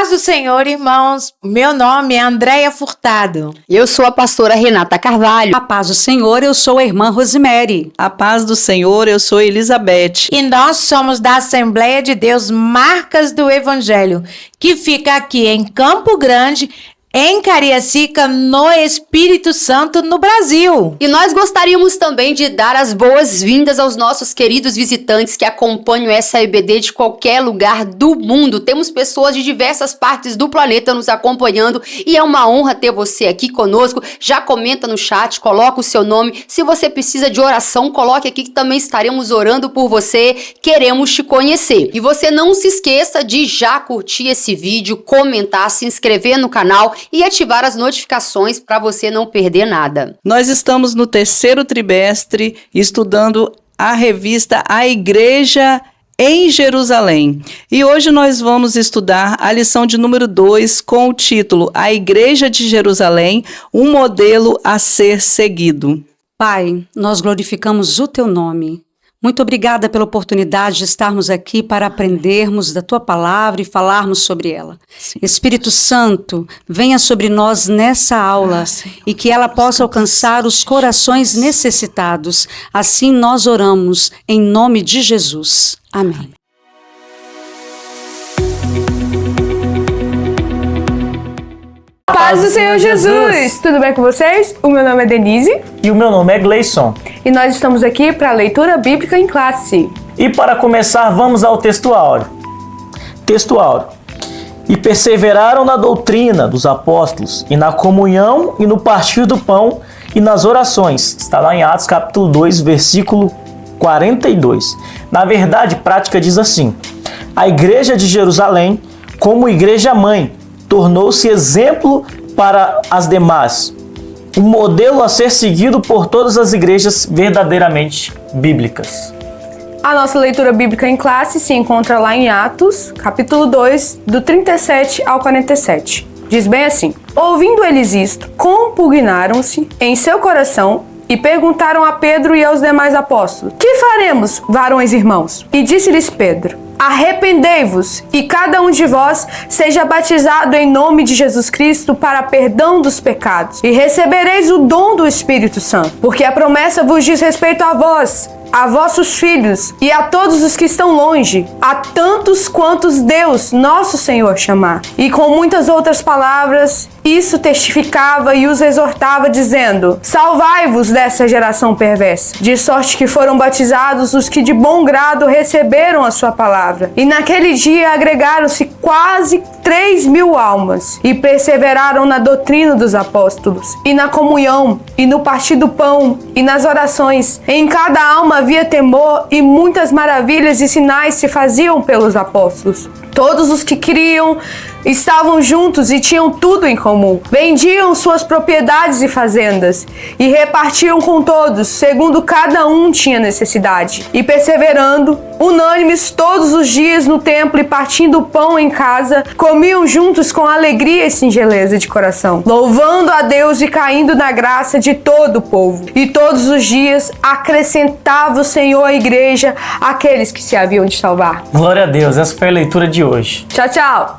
paz do Senhor, irmãos. Meu nome é Andréia Furtado. Eu sou a pastora Renata Carvalho. A paz do Senhor, eu sou a irmã Rosemary. A paz do Senhor, eu sou Elizabeth. E nós somos da Assembleia de Deus Marcas do Evangelho, que fica aqui em Campo Grande, em Cariacica, no Espírito Santo, no Brasil. E nós gostaríamos também de dar as boas-vindas aos nossos queridos visitantes que acompanham essa EBD de qualquer lugar do mundo. Temos pessoas de diversas partes do planeta nos acompanhando e é uma honra ter você aqui conosco. Já comenta no chat, coloca o seu nome. Se você precisa de oração, coloque aqui que também estaremos orando por você. Queremos te conhecer. E você não se esqueça de já curtir esse vídeo, comentar, se inscrever no canal e ativar as notificações para você não perder nada. Nós estamos no 3º trimestre estudando a revista A Igreja em Jerusalém. E hoje nós vamos estudar a lição de número 2 com o título A Igreja de Jerusalém, um modelo a ser seguido. Pai, nós glorificamos o Teu nome. Muito obrigada pela oportunidade de estarmos aqui para aprendermos da Tua palavra e falarmos sobre ela. Sim. Espírito Santo, venha sobre nós nessa aula e que ela possa alcançar os corações necessitados. Assim nós oramos em nome de Jesus. Amém. Paz do Senhor Jesus! Tudo bem com vocês? O meu nome é Denise. E o meu nome é Gleison. E nós estamos aqui para a leitura bíblica em classe. E para começar, vamos ao texto áureo. Texto áureo. E perseveraram na doutrina dos apóstolos, e na comunhão, e no partir do pão, e nas orações. Está lá em Atos capítulo 2, versículo 42. Na verdade, prática diz assim: a igreja de Jerusalém, como igreja mãe, tornou-se exemplo para as demais, um modelo a ser seguido por todas as igrejas verdadeiramente bíblicas. A nossa leitura bíblica em classe se encontra lá em Atos, capítulo 2, do 37 ao 47. Diz bem assim: ouvindo eles isto, compugnaram-se em seu coração e perguntaram a Pedro e aos demais apóstolos: que faremos, varões irmãos? E disse-lhes Pedro: arrependei-vos e cada um de vós seja batizado em nome de Jesus Cristo para perdão dos pecados e recebereis o dom do Espírito Santo, porque a promessa vos diz respeito a vós, a vossos filhos e a todos os que estão longe, a tantos quantos Deus, nosso Senhor, chamar. E com muitas outras palavras, isso testificava e os exortava, dizendo: salvai-vos dessa geração perversa. De sorte que foram batizados os que de bom grado receberam a sua palavra. E naquele dia agregaram-se quase 3.000 almas, e perseveraram na doutrina dos apóstolos, e na comunhão, e no partir do pão, e nas orações. Em cada alma havia temor, e muitas maravilhas e sinais se faziam pelos apóstolos. Todos os que criam estavam juntos e tinham tudo em comum. Vendiam suas propriedades e fazendas e repartiam com todos, segundo cada um tinha necessidade. E perseverando, unânimes todos os dias no templo e partindo o pão em casa, comiam juntos com alegria e singeleza de coração, louvando a Deus e caindo na graça de todo o povo. E todos os dias acrescentava o Senhor à igreja aqueles que se haviam de salvar. Glória a Deus, essa foi a leitura de hoje. Tchau, tchau!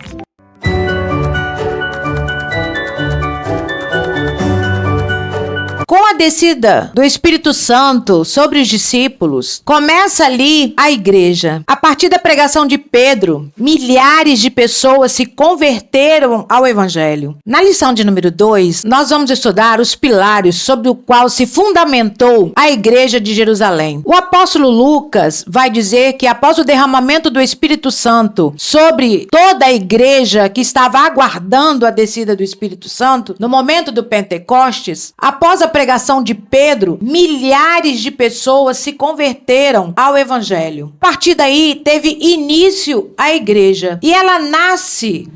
Com a descida do Espírito Santo sobre os discípulos, começa ali a igreja. A partir da pregação de Pedro, milhares de pessoas se converteram ao Evangelho. Na lição de número 2, nós vamos estudar os pilares sobre o qual se fundamentou a igreja de Jerusalém. O apóstolo Lucas vai dizer que após o derramamento do Espírito Santo sobre toda a igreja que estava aguardando a descida do Espírito Santo, no momento do Pentecostes, após a pregação de Pedro, milhares de pessoas se converteram ao Evangelho. A partir daí, teve início a igreja. E ela nasce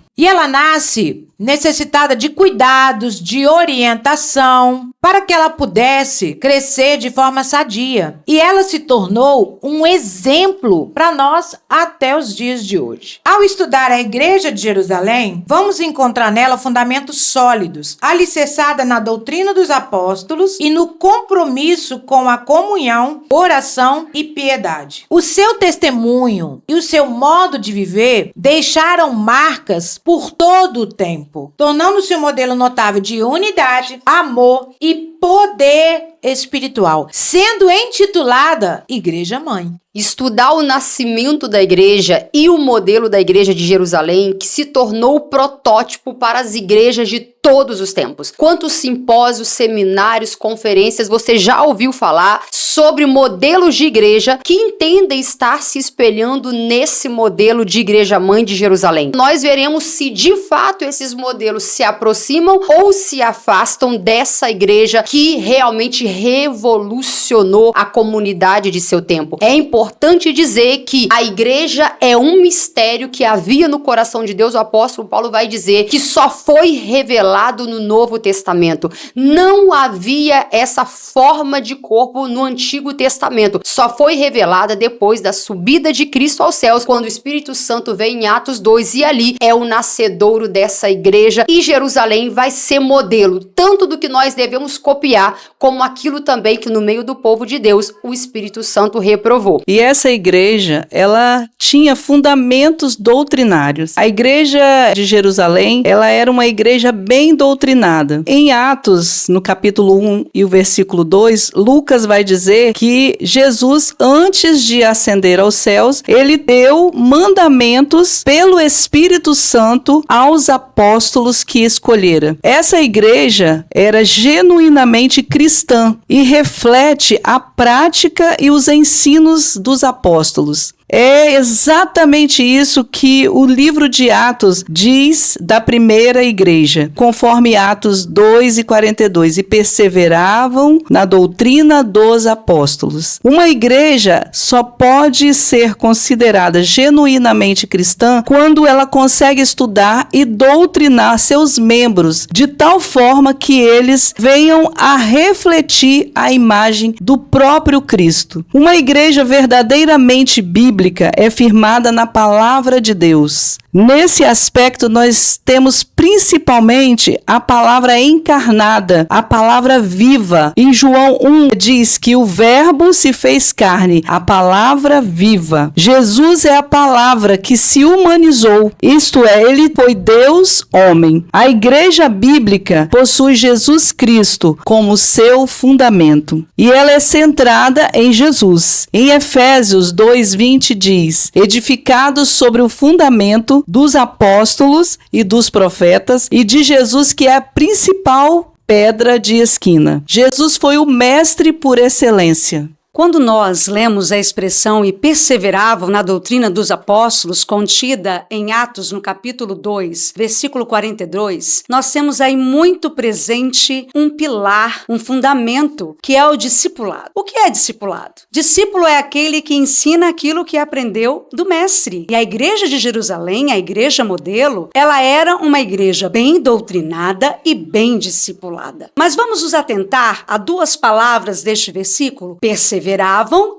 necessitada de cuidados, de orientação, para que ela pudesse crescer de forma sadia. E ela se tornou um exemplo para nós até os dias de hoje. Ao estudar a Igreja de Jerusalém, vamos encontrar nela fundamentos sólidos, alicerçada na doutrina dos apóstolos e no compromisso com a comunhão, oração e piedade. O seu testemunho e o seu modo de viver deixaram marcas por todo o tempo, tornando-se um modelo notável de unidade, amor e poder espiritual, sendo intitulada Igreja Mãe. Estudar o nascimento da igreja e o modelo da igreja de Jerusalém, que se tornou o protótipo para as igrejas de todos os tempos. Quantos simpósios, seminários, conferências você já ouviu falar sobre modelos de igreja que entendem estar se espelhando nesse modelo de igreja mãe de Jerusalém? Nós veremos se de fato esses modelos se aproximam ou se afastam dessa igreja que realmente revolucionou a comunidade de seu tempo. É importante dizer que a igreja é um mistério que havia no coração de Deus. O apóstolo Paulo vai dizer que só foi revelado no Novo Testamento. Não havia essa forma de corpo no Antigo Testamento. Só foi revelada depois da subida de Cristo aos céus, quando o Espírito Santo vem em Atos 2, e ali é o nascedouro dessa igreja. E Jerusalém vai ser modelo, tanto do que nós devemos copiar, como aquilo também que no meio do povo de Deus o Espírito Santo reprovou. E essa igreja, ela tinha fundamentos doutrinários. A igreja de Jerusalém, ela era uma igreja bem doutrinada. Em Atos, no capítulo 1 e o versículo 2, Lucas vai dizer que Jesus, antes de ascender aos céus, ele deu mandamentos pelo Espírito Santo aos apóstolos que escolhera. Essa igreja era genuinamente cristã e reflete a prática e os ensinos dos apóstolos. É exatamente isso que o livro de Atos diz da primeira igreja, conforme Atos 2:42, e perseveravam na doutrina dos apóstolos. Uma igreja só pode ser considerada genuinamente cristã quando ela consegue estudar e doutrinar seus membros de tal forma que eles venham a refletir a imagem do próprio Cristo. Uma igreja verdadeiramente bíblica é firmada na palavra de Deus. Nesse aspecto, nós temos principalmente a palavra encarnada, a palavra viva. Em João 1 diz que o verbo se fez carne, a palavra viva. Jesus é a palavra que se humanizou, isto é, ele foi Deus homem. A igreja bíblica possui Jesus Cristo como seu fundamento e ela é centrada em Jesus. Em Efésios 2:20 diz: edificados sobre o fundamento dos apóstolos e dos profetas e de Jesus, que é a principal pedra de esquina. Jesus foi o mestre por excelência. Quando nós lemos a expressão "e perseveravam na doutrina dos apóstolos", contida em Atos no capítulo 2, versículo 42, nós temos aí muito presente um pilar, um fundamento, que é o discipulado. O que é discipulado? Discípulo é aquele que ensina aquilo que aprendeu do mestre. E a igreja de Jerusalém, a igreja modelo, ela era uma igreja bem doutrinada e bem discipulada. Mas vamos nos atentar a duas palavras deste versículo: perseveravam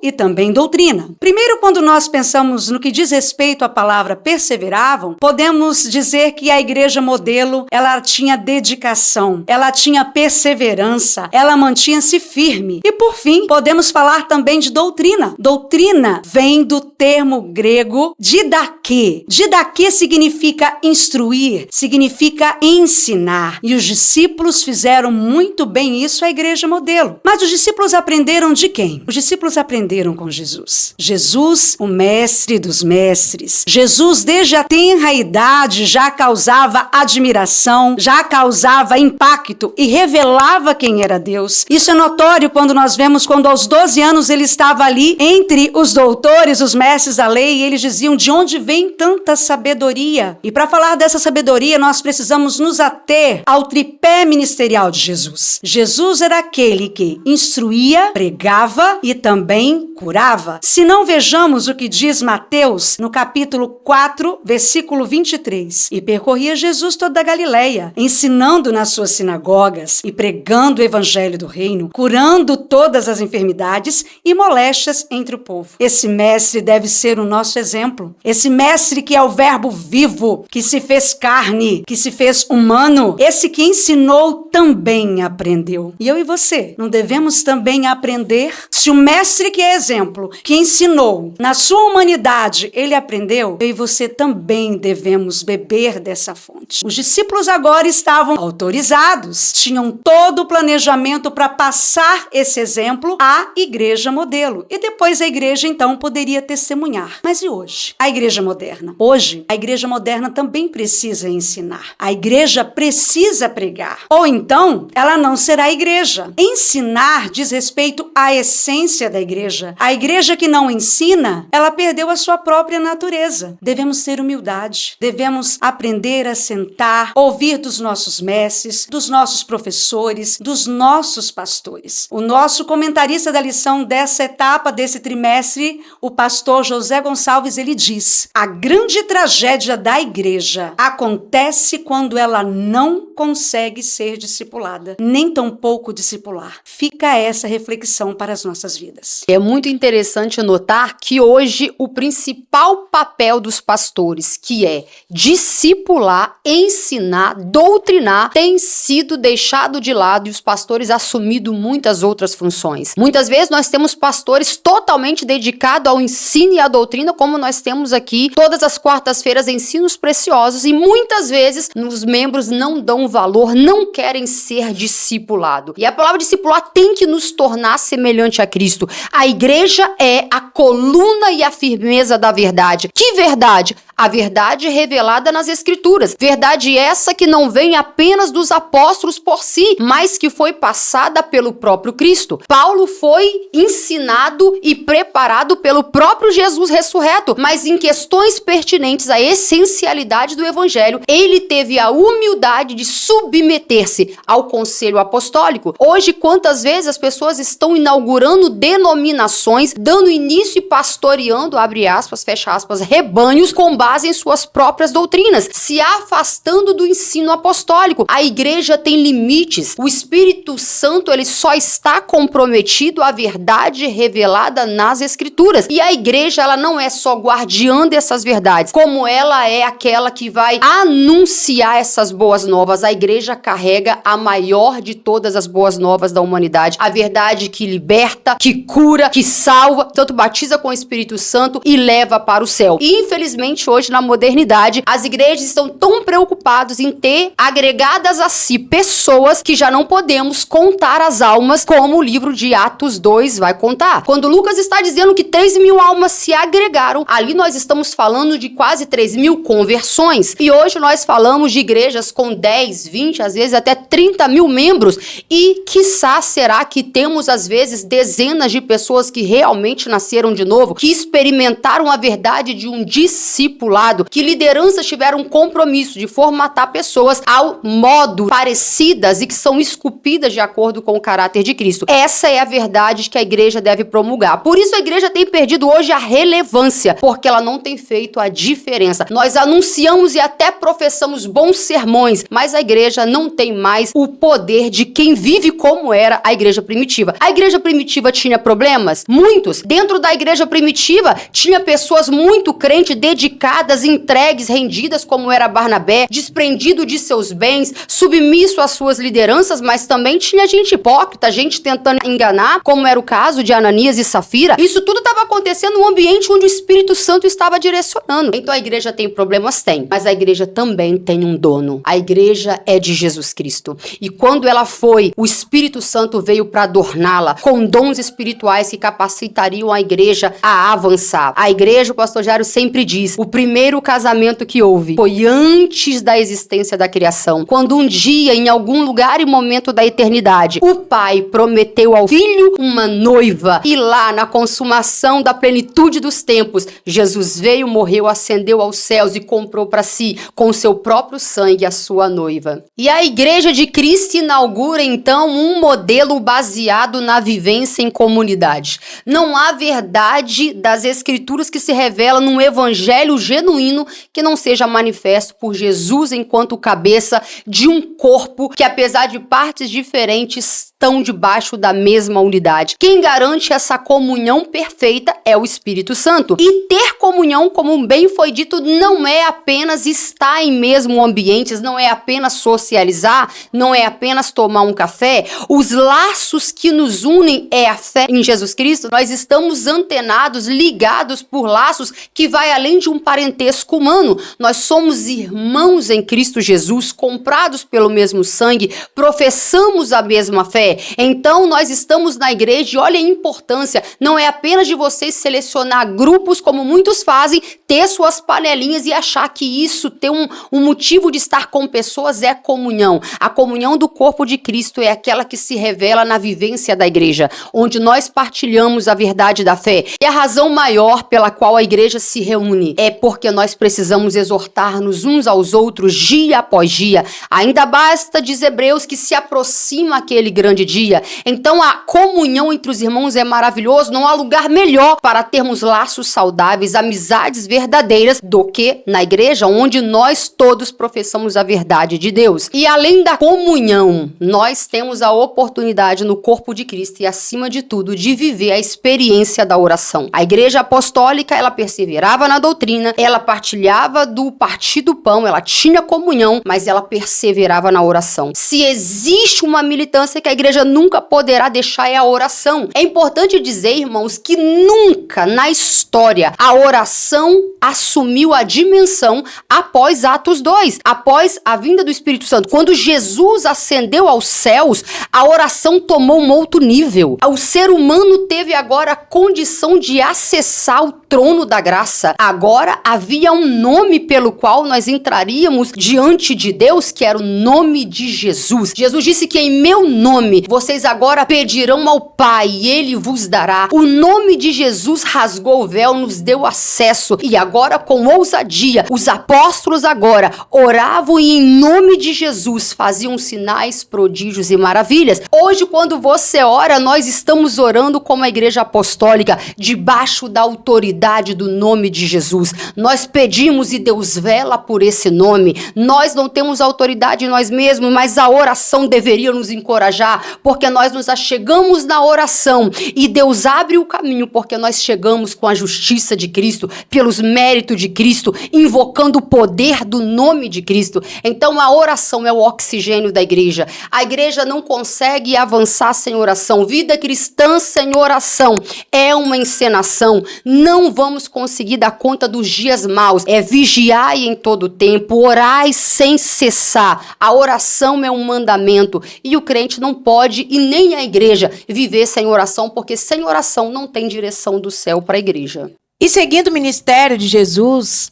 e também doutrina. Primeiro, quando nós pensamos no que diz respeito à palavra perseveravam, podemos dizer que a igreja modelo, ela tinha dedicação, ela tinha perseverança, ela mantinha-se firme. E por fim, podemos falar também de doutrina. Doutrina vem do termo grego didaquê. Didaquê significa instruir, significa ensinar. E os discípulos fizeram muito bem isso à igreja modelo. Mas os discípulos aprenderam de quem? Os discípulos aprenderam com Jesus. Jesus, o mestre dos mestres. Jesus, desde a tenra idade, já causava admiração, já causava impacto e revelava quem era Deus. Isso é notório quando nós vemos quando aos 12 anos ele estava ali entre os doutores, os mestres da lei, e eles diziam: de onde vem tanta sabedoria? E para falar dessa sabedoria, nós precisamos nos ater ao tripé ministerial de Jesus. Jesus era aquele que instruía, pregava e também curava. Se não, vejamos o que diz Mateus no capítulo 4, versículo 23. E percorria Jesus toda a Galileia, ensinando nas suas sinagogas e pregando o evangelho do reino, curando todas as enfermidades e moléstias entre o povo. Esse mestre deve ser o nosso exemplo. Esse mestre que é o verbo vivo, que se fez carne, que se fez humano. Esse que ensinou também aprendeu. E eu e você, não devemos também aprender? Se Se o mestre que é exemplo, que ensinou, na sua humanidade, ele aprendeu, eu e você também devemos beber dessa fonte. Os discípulos agora estavam autorizados, tinham todo o planejamento para passar esse exemplo à igreja modelo. E depois a igreja, então, poderia testemunhar. Mas e hoje? A igreja moderna? Hoje, a igreja moderna também precisa ensinar. A igreja precisa pregar. Ou então, ela não será igreja. Ensinar diz respeito à essência da igreja. A igreja que não ensina, ela perdeu a sua própria natureza. Devemos ter humildade. Devemos aprender a sentar, ouvir dos nossos mestres, dos nossos professores, dos nossos pastores. O nosso comentarista da lição dessa etapa, desse trimestre, o pastor José Gonçalves, ele diz: a grande tragédia da igreja acontece quando ela não consegue ser discipulada, nem tampouco discipular. Fica essa reflexão para as nossas vidas. É muito interessante notar que hoje o principal papel dos pastores, que é discipular, ensinar, doutrinar, tem sido deixado de lado e os pastores assumido muitas outras funções. Muitas vezes nós temos pastores totalmente dedicados ao ensino e à doutrina, como nós temos aqui todas as quartas-feiras ensinos preciosos, e muitas vezes os membros não dão valor, não querem ser discipulado. E a palavra discipular tem que nos tornar semelhante a Cristo. A igreja é a coluna e a firmeza da verdade. Que verdade? A verdade revelada nas Escrituras. Verdade essa que não vem apenas dos apóstolos por si, mas que foi passada pelo próprio Cristo. Paulo foi ensinado e preparado pelo próprio Jesus ressurreto, mas em questões pertinentes à essencialidade do Evangelho, ele teve a humildade de submeter-se ao conselho apostólico. Hoje, quantas vezes as pessoas estão inaugurando denominações, dando início e pastoreando, abre aspas, fecha aspas, rebanhos com base em suas próprias doutrinas, se afastando do ensino apostólico. A igreja tem limites. O Espírito Santo, ele só está comprometido à verdade revelada nas Escrituras. E a igreja, ela não é só guardiã dessas verdades, como ela é aquela que vai anunciar essas boas novas. A igreja carrega a maior de todas as boas novas da humanidade. A verdade que liberta, que cura, que salva, tanto batiza com o Espírito Santo e leva para o céu. E infelizmente hoje na modernidade, as igrejas estão tão preocupadas em ter agregadas a si pessoas que já não podemos contar as almas, como o livro de Atos 2 vai contar. Quando Lucas está dizendo que 3.000 almas se agregaram, ali nós estamos falando de quase 3.000 conversões. E hoje nós falamos de igrejas com 10, 20, às vezes até 30.000 membros. E quiçá será que temos às vezes dezenas de pessoas que realmente nasceram de novo, que experimentaram a verdade de um discipulado, que lideranças tiveram um compromisso de formatar pessoas ao modo parecidas e que são esculpidas de acordo com o caráter de Cristo. Essa é a verdade que a igreja deve promulgar. Por isso a igreja tem perdido hoje a relevância, porque ela não tem feito a diferença. Nós anunciamos e até professamos bons sermões, mas a igreja não tem mais o poder de quem vive como era a igreja primitiva. A igreja primitiva tinha problemas? Muitos. Dentro da igreja primitiva tinha pessoas muito crentes, dedicadas, entregues, rendidas, como era Barnabé, desprendido de seus bens, submisso às suas lideranças, mas também tinha gente hipócrita, gente tentando enganar, como era o caso de Ananias e Safira. Isso tudo estava acontecendo num ambiente onde o Espírito Santo estava direcionando. Então a igreja tem problemas? Tem. Mas a igreja também tem um dono. A igreja é de Jesus Cristo. E quando ela foi, o Espírito Santo veio para adorná-la com dons espirituais que capacitariam a igreja a avançar. A igreja, o pastor Jário sempre diz, o primeiro casamento que houve foi antes da existência da criação. Quando um dia, em algum lugar e momento da eternidade, o Pai prometeu ao Filho uma noiva. E lá, na consumação da plenitude dos tempos, Jesus veio, morreu, ascendeu aos céus e comprou para si, com o seu próprio sangue, a sua noiva. E a Igreja de Cristo inaugura, então, um modelo baseado na vivência em comunidade. Não há verdade das Escrituras que se revela num evangelho genuíno que não seja manifesto por Jesus enquanto cabeça de um corpo que, apesar de partes diferentes, estão debaixo da mesma unidade. Quem garante essa comunhão perfeita é o Espírito Santo. E ter comunhão, como bem foi dito, não é apenas estar em mesmo ambientes, não é apenas socializar, não é apenas tomar um café. Os laços que nos unem é a fé em Jesus Cristo. Nós estamos antenados, ligados por laços que vai além de um parentesco humano. Nós somos irmãos em Cristo Jesus, comprados pelo mesmo sangue, professamos a mesma fé. Então nós estamos na igreja e olha a importância, não é apenas de vocês selecionar grupos como muitos fazem, ter suas panelinhas e achar que isso ter um motivo de estar com pessoas é comunhão. A comunhão do corpo de Cristo é aquela que se revela na vivência da igreja, onde nós partilhamos a verdade da fé. E a razão maior pela qual a igreja se reúne é porque nós precisamos exortar-nos uns aos outros dia após dia. Ainda basta, diz Hebreus, que se aproxima aquele grande dia. Então a comunhão entre os irmãos é maravilhoso, não há lugar melhor para termos laços saudáveis, amizades verdadeiras do que na igreja, onde nós todos professamos a verdade de Deus. E além da comunhão, nós temos a oportunidade no corpo de Cristo e acima de tudo de viver a experiência da oração. A igreja apostólica, ela perseverava na doutrina, ela partilhava do partir do pão, ela tinha comunhão, mas ela perseverava na oração. Se existe uma militância que a igreja nunca poderá deixar é a oração. É importante dizer, irmãos, que nunca na história a oração assumiu a dimensão após Atos 2, após a vinda do Espírito Santo. Quando Jesus ascendeu aos céus, a oração tomou um outro nível. O ser humano teve agora a condição de acessar o trono da graça. Agora havia um nome pelo qual nós entraríamos diante de Deus, que era o nome de Jesus. Jesus disse que em meu nome vocês agora pedirão ao Pai e Ele vos dará. O nome de Jesus rasgou o véu, nos deu acesso e agora com ousadia, os apóstolos agora oravam e em nome de Jesus faziam sinais, prodígios e maravilhas. Hoje quando você ora, nós estamos orando como a igreja apostólica, debaixo da autoridade do nome de Jesus. Nós pedimos e Deus vela por esse nome. Nós não temos autoridade em nós mesmos, mas a oração deveria nos encorajar, porque nós nos achegamos na oração e Deus abre o caminho, porque nós chegamos com a justiça de Cristo, pelos méritos de Cristo, invocando o poder do nome de Cristo. Então a oração é o oxigênio da igreja. A igreja não consegue avançar sem oração. Vida cristã sem oração é uma encenação. Não vamos conseguir dar conta dos dias maus. É vigiai em todo tempo, orai sem cessar. A oração é um mandamento e o crente não pode, e nem a igreja, viver sem oração, porque sem oração não tem direção do céu para a igreja. E seguindo o ministério de Jesus,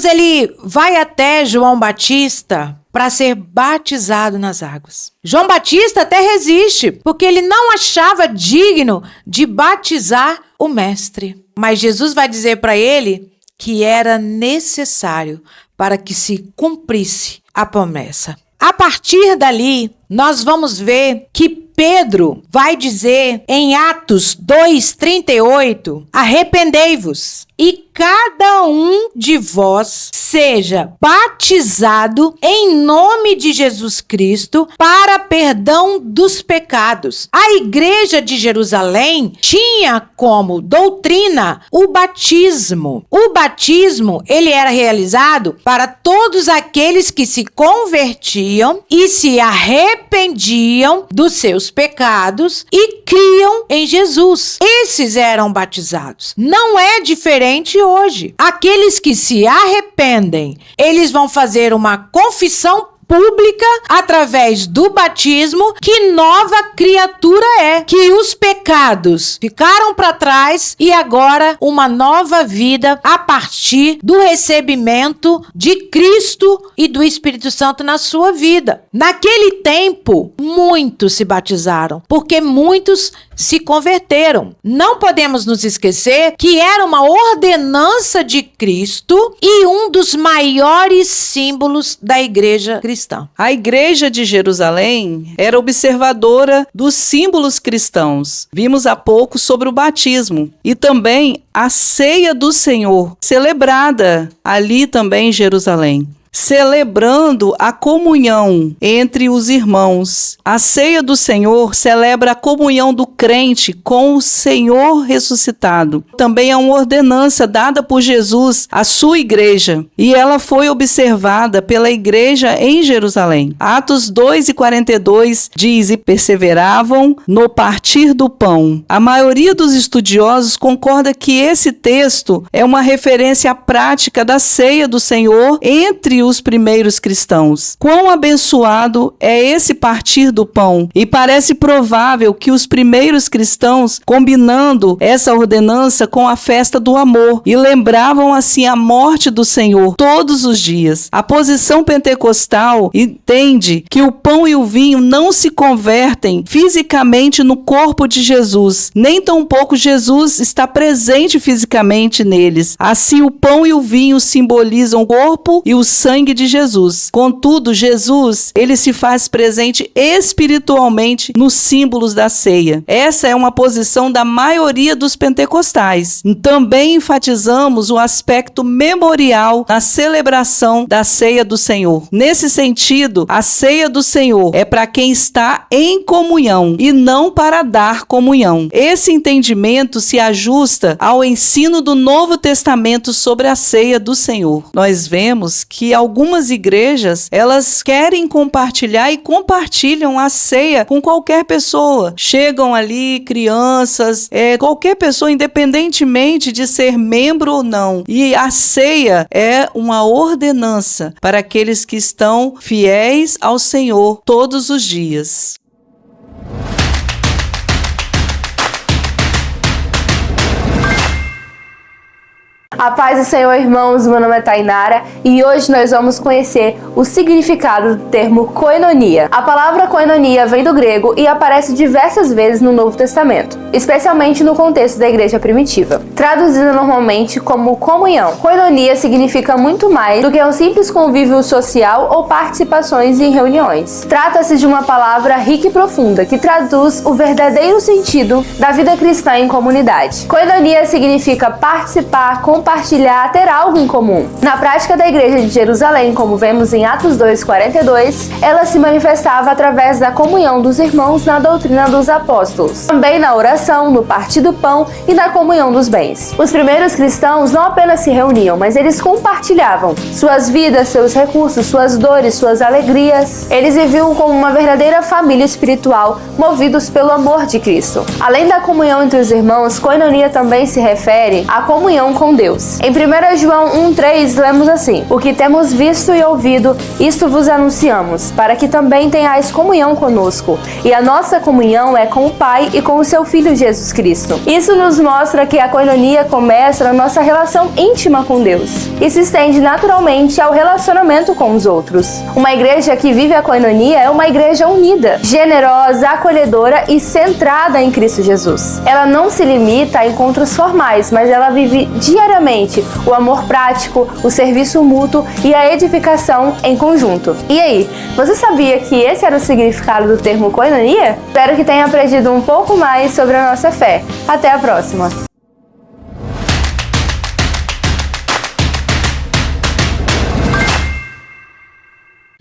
ele vai até João Batista para ser batizado nas águas. João Batista até resiste, porque ele não achava digno de batizar o mestre. Mas Jesus vai dizer para ele que era necessário para que se cumprisse a promessa. A partir dali, nós vamos ver que Pedro vai dizer em Atos 2:38, arrependei-vos e cada um de vós seja batizado em nome de Jesus Cristo para perdão dos pecados. A igreja de Jerusalém tinha como doutrina o batismo. O batismo, ele era realizado para todos aqueles que se convertiam e se arrependiam dos seus pecados e criam em Jesus. Esses eram batizados. Não é diferente hoje. Aqueles que se arrependem, eles vão fazer uma confissão pública através do batismo. Que nova criatura é, que os pecados ficaram para trás e agora uma nova vida a partir do recebimento de Cristo e do Espírito Santo na sua vida. Naquele tempo, muitos se batizaram, porque muitos se converteram. Não podemos nos esquecer que era uma ordenança de Cristo e um dos maiores símbolos da igreja cristã. cristã. A igreja de Jerusalém era observadora dos símbolos cristãos. Vimos há pouco sobre o batismo e também a ceia do Senhor, celebrada ali também em Jerusalém, celebrando a comunhão entre os irmãos. A ceia do Senhor celebra a comunhão do crente com o Senhor ressuscitado. Também é uma ordenança dada por Jesus à sua igreja, e ela foi observada pela igreja em Jerusalém. Atos 2:42 diz: e perseveravam no partir do pão. A maioria dos estudiosos concorda que esse texto é uma referência à prática da ceia do Senhor entre os primeiros cristãos. Quão abençoado é esse partir do pão! E parece provável que os primeiros cristãos, combinando essa ordenança com a festa do amor, e lembravam assim a morte do Senhor todos os dias. A posição pentecostal entende que o pão e o vinho não se convertem fisicamente no corpo de Jesus, nem tampouco Jesus está presente fisicamente neles. Assim, o pão e o vinho simbolizam o corpo e o sangue de Jesus. Contudo, Jesus, ele se faz presente espiritualmente nos símbolos da ceia. Essa é uma posição da maioria dos pentecostais. Também enfatizamos o aspecto memorial na celebração da ceia do Senhor. Nesse sentido, a ceia do Senhor é para quem está em comunhão e não para dar comunhão. Esse entendimento se ajusta ao ensino do Novo Testamento sobre a ceia do Senhor. Nós vemos que algumas igrejas, elas querem compartilhar e compartilham a ceia com qualquer pessoa. Chegam ali crianças, qualquer pessoa, independentemente de ser membro ou não. E a ceia é uma ordenança para aqueles que estão fiéis ao Senhor todos os dias. A paz do Senhor, irmãos, meu nome é Tainara e hoje nós vamos conhecer o significado do termo koinonia. A palavra koinonia vem do grego e aparece diversas vezes no Novo Testamento, especialmente no contexto da igreja primitiva. Traduzida normalmente como comunhão, koinonia significa muito mais do que um simples convívio social ou participações em reuniões. Trata-se de uma palavra rica e profunda que traduz o verdadeiro sentido da vida cristã em comunidade. Koinonia significa participar, compartilhar, ter algo em comum. Na prática da igreja de Jerusalém, como vemos em Atos 2:42, ela se manifestava através da comunhão dos irmãos na doutrina dos apóstolos, também na oração, no partir do pão e na comunhão dos bens. Os primeiros cristãos não apenas se reuniam, mas eles compartilhavam suas vidas, seus recursos, suas dores, suas alegrias. Eles viviam como uma verdadeira família espiritual, movidos pelo amor de Cristo. Além da comunhão entre os irmãos, koinonia também se refere à comunhão com Deus. Em 1 João 1:3 lemos assim: o que temos visto e ouvido, isto vos anunciamos, para que também tenhais comunhão conosco. E a nossa comunhão é com o Pai e com o seu Filho Jesus Cristo. Isso nos mostra que a koinonia começa na nossa relação íntima com Deus e se estende naturalmente ao relacionamento com os outros. Uma igreja que vive a koinonia é uma igreja unida, generosa, acolhedora e centrada em Cristo Jesus. Ela não se limita a encontros formais, mas ela vive diariamente o amor prático, o serviço mútuo e a edificação em conjunto. E aí, você sabia que esse era o significado do termo koinonia? Espero que tenha aprendido um pouco mais sobre a nossa fé. Até a próxima!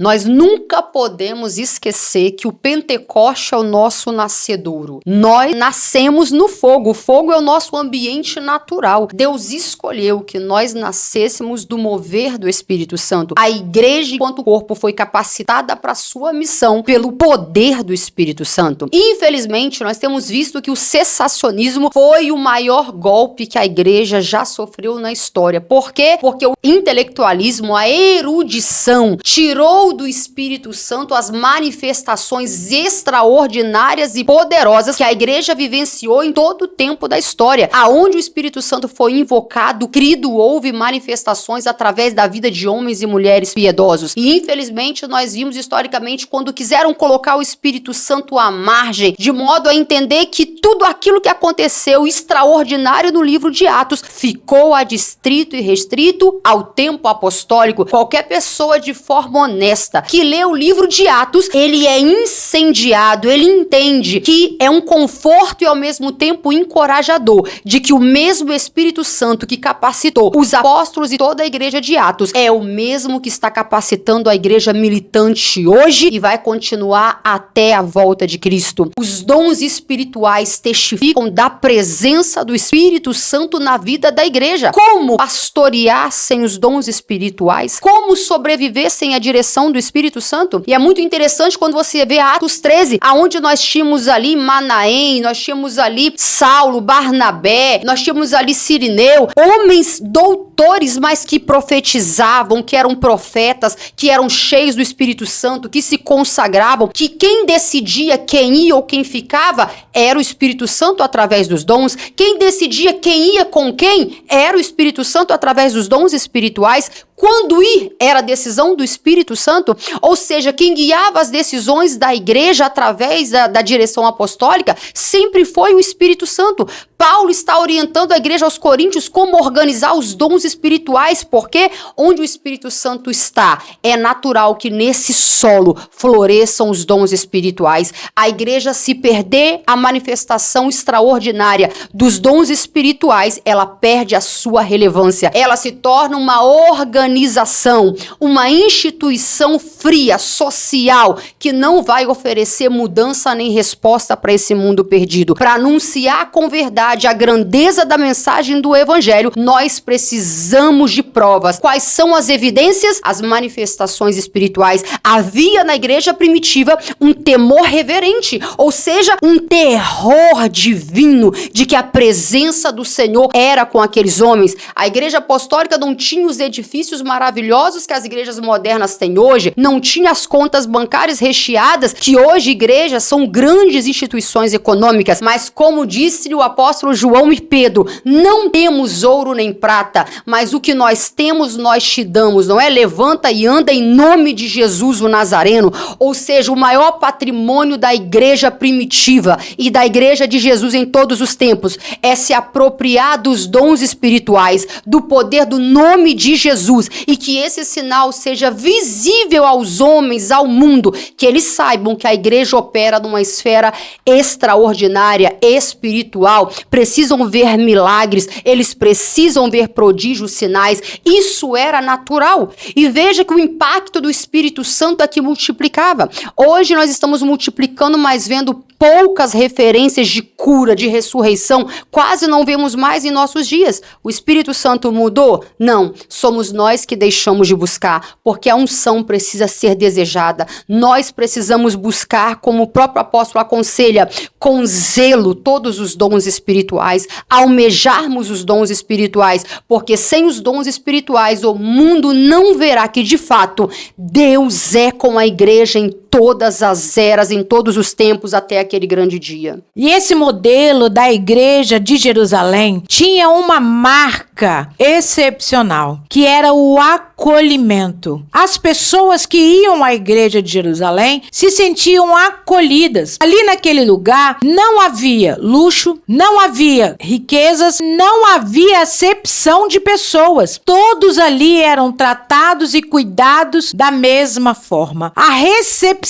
Nós nunca podemos esquecer que o Pentecoste é o nosso nascedouro. Nós nascemos no fogo. O fogo é o nosso ambiente natural. Deus escolheu que nós nascêssemos do mover do Espírito Santo. A igreja, enquanto corpo, foi capacitada para a sua missão pelo poder do Espírito Santo. Infelizmente, nós temos visto que o cessacionismo foi o maior golpe que a igreja já sofreu na história. Por quê? Porque o intelectualismo, a erudição, tirou do Espírito Santo as manifestações extraordinárias e poderosas que a igreja vivenciou em todo o tempo da história. Aonde o Espírito Santo foi invocado, crido, houve manifestações através da vida de homens e mulheres piedosos. E infelizmente nós vimos historicamente quando quiseram colocar o Espírito Santo à margem, de modo a entender que tudo aquilo que aconteceu extraordinário no livro de Atos ficou adstrito e restrito ao tempo apostólico. Qualquer pessoa de forma honesta festa, que lê o livro de Atos, ele é incendiado, ele entende que é um conforto e ao mesmo tempo encorajador, de que o mesmo Espírito Santo que capacitou os apóstolos e toda a igreja de Atos é o mesmo que está capacitando a igreja militante hoje e vai continuar até a volta de Cristo. Os dons espirituais testificam da presença do Espírito Santo na vida da igreja. Como pastorear sem os dons espirituais? Como sobreviver sem a direção do Espírito Santo? E é muito interessante quando você vê Atos 13, aonde nós tínhamos ali Manaém, nós tínhamos ali Saulo, Barnabé, nós tínhamos ali Cirineu, homens doutores, mas que profetizavam, que eram profetas, que eram cheios do Espírito Santo, que se consagravam, que quem decidia quem ia ou quem ficava era o Espírito Santo através dos dons, quem decidia quem ia com quem era o Espírito Santo através dos dons espirituais. Quando ir era a decisão do Espírito Santo, ou seja, quem guiava as decisões da igreja através da direção apostólica sempre foi o Espírito Santo. Paulo está orientando a igreja aos coríntios como organizar os dons espirituais, porque onde o Espírito Santo está, é natural que nesse solo floresçam os dons espirituais. A igreja, se perder a manifestação extraordinária dos dons espirituais, ela perde a sua relevância. Ela se torna uma organização, uma instituição fria, social, que não vai oferecer mudança nem resposta para esse mundo perdido. Para anunciar com verdade a grandeza da mensagem do Evangelho, nós precisamos de provas. Quais são as evidências? As manifestações espirituais. Havia na igreja primitiva um temor reverente, ou seja, um terror divino de que a presença do Senhor era com aqueles homens. A igreja apostólica não tinha os edifícios maravilhosos que as igrejas modernas têm hoje, não tinha as contas bancárias recheadas que hoje igrejas são grandes instituições econômicas, mas como disse o apóstolo João e Pedro, não temos ouro nem prata, mas o que nós temos nós te damos, não é? Levanta e anda em nome de Jesus o Nazareno, ou seja, o maior patrimônio da igreja primitiva e da igreja de Jesus em todos os tempos é se apropriar dos dons espirituais, do poder do nome de Jesus, e que esse sinal seja visível aos homens, ao mundo, que eles saibam que a igreja opera numa esfera extraordinária, espiritual. Precisam ver milagres, eles precisam ver prodígios, sinais. Isso era natural. E veja que o impacto do Espírito Santo é que multiplicava. Hoje nós estamos multiplicando, mas vendo poucas referências de cura, de ressurreição. Quase não vemos mais em nossos dias. O Espírito Santo mudou? Não. Somos nós que deixamos de buscar, porque a unção precisa ser desejada. Nós precisamos buscar, como o próprio apóstolo aconselha, com zelo todos os dons espirituais, almejarmos os dons espirituais, porque sem os dons espirituais o mundo não verá que de fato Deus é com a igreja em todas as eras, em todos os tempos, até aquele grande dia. E esse modelo da igreja de Jerusalém tinha uma marca excepcional, que era o acolhimento. As pessoas que iam à igreja de Jerusalém se sentiam acolhidas. Ali naquele lugar não havia luxo, não havia riquezas, não havia acepção de pessoas. Todos ali eram tratados e cuidados da mesma forma. A recepção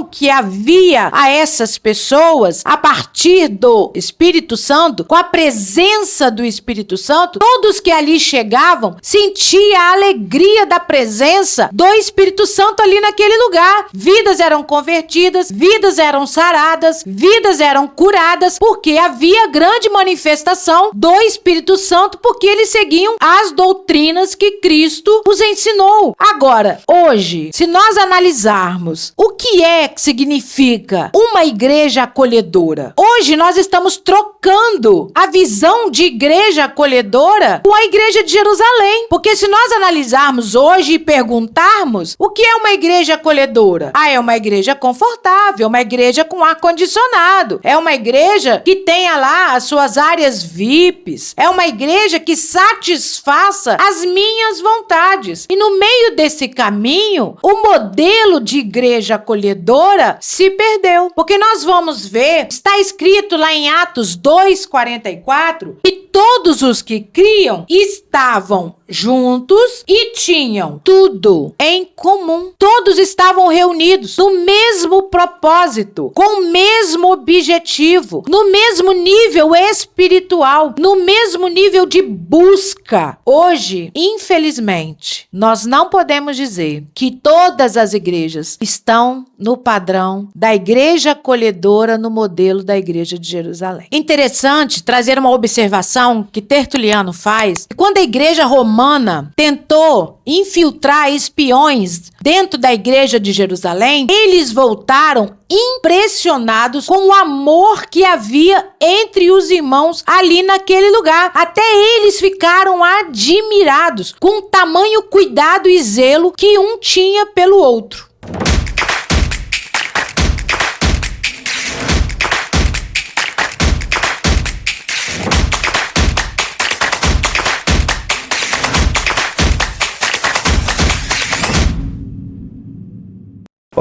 que havia a essas pessoas a partir do Espírito Santo, com a presença do Espírito Santo, todos que ali chegavam sentiam a alegria da presença do Espírito Santo ali naquele lugar. Vidas eram convertidas, vidas eram saradas, vidas eram curadas, porque havia grande manifestação do Espírito Santo, porque eles seguiam as doutrinas que Cristo os ensinou. Agora, hoje, se nós analisarmos o que significa uma igreja acolhedora? Hoje nós estamos trocando a visão de igreja acolhedora com a igreja de Jerusalém. Porque se nós analisarmos hoje e perguntarmos o que é uma igreja acolhedora? É uma igreja confortável, uma igreja com ar-condicionado, é uma igreja que tenha lá as suas áreas VIPs, é uma igreja que satisfaça as minhas vontades. E no meio desse caminho, o modelo de igreja acolhedora se perdeu. Porque nós vamos ver, está escrito lá em Atos 2:44, que todos os que criam estavam juntos e tinham tudo em comum. Todos estavam reunidos no mesmo propósito, com o mesmo objetivo, no mesmo nível espiritual, no mesmo nível de busca. Hoje, infelizmente, nós não podemos dizer que todas as igrejas estão no padrão da igreja acolhedora, no modelo da igreja de Jerusalém. Interessante trazer uma observação que Tertuliano faz. Quando a igreja romana tentou infiltrar espiões dentro da igreja de Jerusalém, eles voltaram impressionados com o amor que havia entre os irmãos ali naquele lugar. Até eles ficaram admirados com o tamanho cuidado e zelo que um tinha pelo outro.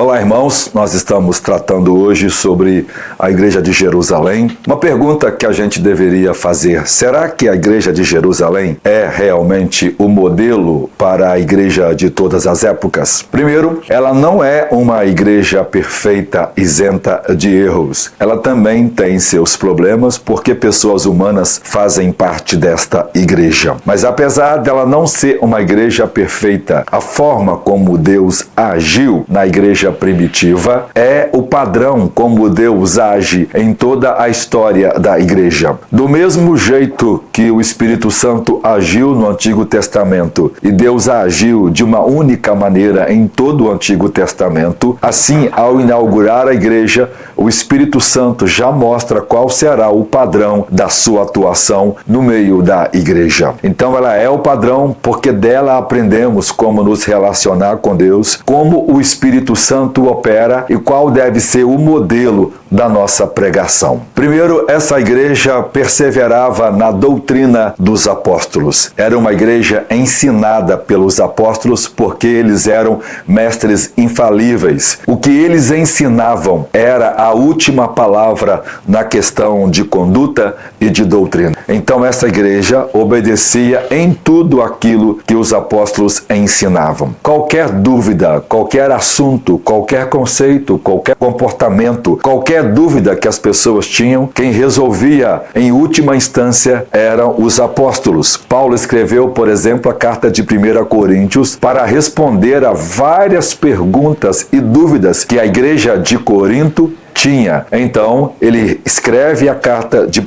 Olá, irmãos, nós estamos tratando hoje sobre a Igreja de Jerusalém. Uma pergunta que a gente deveria fazer: será que a Igreja de Jerusalém é realmente o modelo para a igreja de todas as épocas? Primeiro, ela não é uma igreja perfeita, isenta de erros. Ela também tem seus problemas, porque pessoas humanas fazem parte desta igreja. Mas apesar dela não ser uma igreja perfeita, a forma como Deus agiu na igreja primitiva é o padrão como Deus age em toda a história da igreja. Do mesmo jeito que o Espírito Santo agiu no Antigo Testamento e Deus agiu de uma única maneira em todo o Antigo Testamento, assim, ao inaugurar a igreja, o Espírito Santo já mostra qual será o padrão da sua atuação no meio da igreja. Então ela é o padrão porque dela aprendemos como nos relacionar com Deus, como o Espírito Santo opera e qual deve ser o modelo da nossa pregação. Primeiro, essa igreja perseverava na doutrina dos apóstolos. Era uma igreja ensinada pelos apóstolos porque eles eram mestres infalíveis. O que eles ensinavam era a última palavra na questão de conduta e de doutrina. Então essa igreja obedecia em tudo aquilo que os apóstolos ensinavam. Qualquer dúvida, qualquer assunto, qualquer conceito, qualquer comportamento, qualquer dúvida que as pessoas tinham, quem resolvia em última instância eram os apóstolos. Paulo escreveu, por exemplo, a carta de 1 Coríntios para responder a várias perguntas e dúvidas que a igreja de Corinto tinha. Então, ele escreve a carta de 1